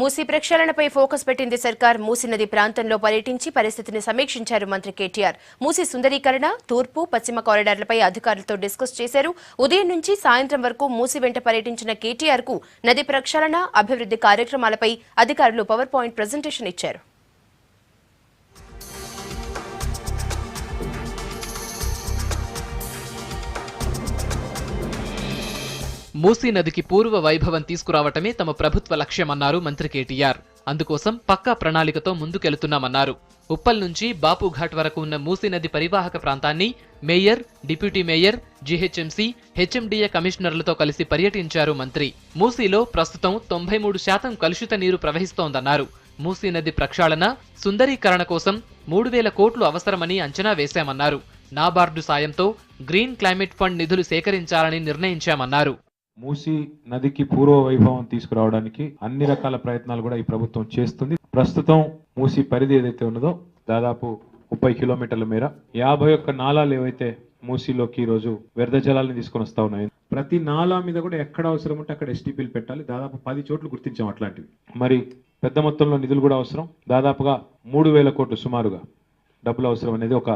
Musi ప్రక్షాళనపై focus పెట్టింది సర్కార్. మూసీ నది ప్రాంతంలో పర్యటించి పరిస్థితిని సమీక్షించారు మంత్రి కేటీఆర్. మూసీ సుందరీకరణ, తూర్పు, పశ్చిమ కారిడార్లపై అధికారులతో డిస్కస్ చేశారు. ఉదయం నుంచి సాయంత్రం వరకు మూసీ వెంట పర్యటించిన కేటీఆర్ కు నది ప్రక్షాళన, అభివృద్ధి కార్యక్రమాలపై అధికారులు పవర్ పాయింట్ ప్రెజెంటేషన్ ఇచ్చారు. మూసీ నదికి పూర్వ వైభవం తీసుకురావటమే తమ ప్రభుత్వ లక్ష్యమన్నారు మంత్రి కేటీఆర్. అందుకోసం పక్కా ప్రణాళికతో ముందుకెళ్తున్నామన్నారు. ఉప్పల్ నుంచి బాపుఘాట్ వరకు ఉన్న మూసీ నది పరివాహక ప్రాంతాన్ని mayor, deputy mayor, GHMC, HMDA కమిషనర్లతో కలిసి పర్యటించారు మంత్రి. మూసీలో ప్రస్తుతం 93% కలుషిత నీరు ప్రవహిస్తోందన్నారు. మూసీ నది ప్రక్షాళన, సుందరీకరణ కోసం 3000 కోట్లు అవసరమని అంచనా వేశామన్నారు. నాబార్డు సాయంతో గ్రీన్ క్లైమేట్ ఫండ్ నిధులు సేకరించాలని నిర్ణయించామన్నారు. మూసీ నదికి పూర్వ వైభవం తీసుకురావడానికి అన్ని రకాల ప్రయత్నాలు కూడా ఈ ప్రభుత్వం చేస్తుంది. ప్రస్తుతం మూసీ పరిధి ఏదైతే ఉన్నదో దాదాపు 30 కిలోమీటర్ల మేర 51 నాలాలు ఏవైతే మూసీలోకి ఈ రోజు వ్యర్థ జలాలను తీసుకొని వస్తా ఉన్నాయి. ప్రతి నాలా మీద కూడా ఎక్కడ అవసరం ఉంటే అక్కడ ఎస్టీపీలు పెట్టాలి. దాదాపు 10 చోట్ల గుర్తించాం అట్లాంటివి. మరి పెద్ద మొత్తంలో నిధులు కూడా అవసరం. దాదాపుగా 3000 కోట్లు సుమారుగా డబ్బులు అవసరం అనేది ఒక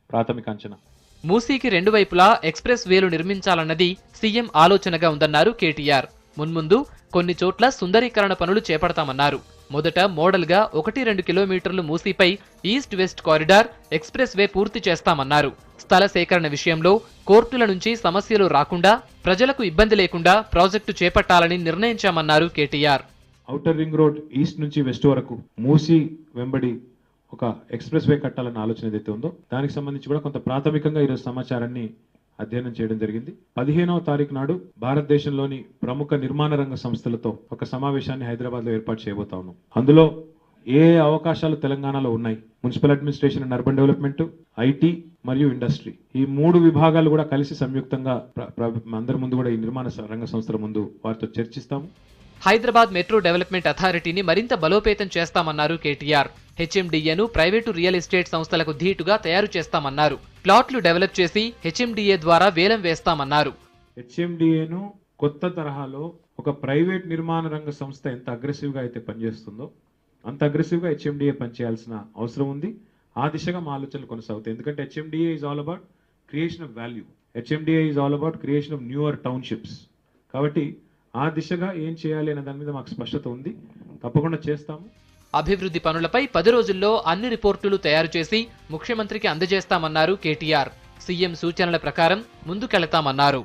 ప్రాథమిక అంచనా. మూసీకి రెండు వైపులా ఎక్స్ప్రెస్ వేలు నిర్మించాలన్నది సీఎం ఆలోచనగా ఉందన్నారు కేటీఆర్. మున్ముందు కొన్ని చోట్ల సుందరీకరణ పనులు చేపడతామన్నారు. మొదట మోడల్ గా 1-2 కిలోమీటర్లు మూసీపై east west corridor, expressway పూర్తి చేస్తామన్నారు. స్థల సేకరణ విషయంలో కోర్టుల నుంచి సమస్యలు రాకుండా, ప్రజలకు ఇబ్బంది లేకుండా ప్రాజెక్టు చేపట్టాలని నిర్ణయించామన్నారు KTR. Outer ring road east నుంచి వెస్ట్ వరకు మూసీ వెంబడి ఒక ఎక్స్ప్రెస్ వే కట్టాలన్న ఆలోచన ఏదైతే ఉందో దానికి సంబంధించి కూడా కొంత ప్రాథమికంగా ఈరోజు సమాచారాన్ని అధ్యయనం చేయడం జరిగింది. 15వ తారీఖు నాడు భారతదేశంలోని ప్రముఖ నిర్మాణ రంగ సంస్థలతో ఒక సమావేశాన్ని హైదరాబాద్ లో ఏర్పాటు చేయబోతా ఉన్నాం. అందులో ఏ అవకాశాలు తెలంగాణలో ఉన్నాయి, municipal administration and urban development, IT మరియు ఇండస్ట్రీ, ఈ 3 విభాగాలు కూడా కలిసి సంయుక్తంగా అందరి ముందు కూడా ఈ నిర్మాణ రంగ సంస్థల ముందు వారితో చర్చిస్తాము. హైదరాబాద్ మెట్రో డెవలప్మెంట్ అథారిటీని మరింత బలోపేతం చేస్తామన్నారు కేటీఆర్. హెచ్ఎండిఏను ప్రైవేటు రియల్ ఎస్టేట్ సంస్థలకు ధీటుగా తయారు చేస్తామన్నారు. ప్లాట్లు డెవలప్ చేసి హెచ్ఎండిఏ ద్వారా వేలం వేస్తామన్నారు. హెచ్ఎండిఏను కొత్త తరహాలో ఒక ప్రైవేట్ నిర్మాణ రంగ సంస్థ ఎంత అగ్రెసివ్ గా అయితే పనిచేస్తుందో అంత అగ్రెసివ్ గా హెచ్ఎండిఏ పనిచేయాల్సిన అవసరం ఉంది. ఆ దిశగా మా ఆలోచనలు కొనసాగుతాయి. ఎందుకంటే HMDA is all about creation of value, HMDA is all about creation of newer townships. కాబట్టి ఆ దిశగా ఏం చేయాలి అనే దాని మీద మాకు స్పష్టత ఉంది. తప్పకుండా చేస్తాము. అభివృద్ధి పనులపై 10 రోజుల్లో అన్ని రిపోర్టులు తయారు చేసి ముఖ్యమంత్రికి అందజేస్తామన్నారు కేటీఆర్. సీఎం సూచనల ప్రకారం ముందుకెళతామన్నారు.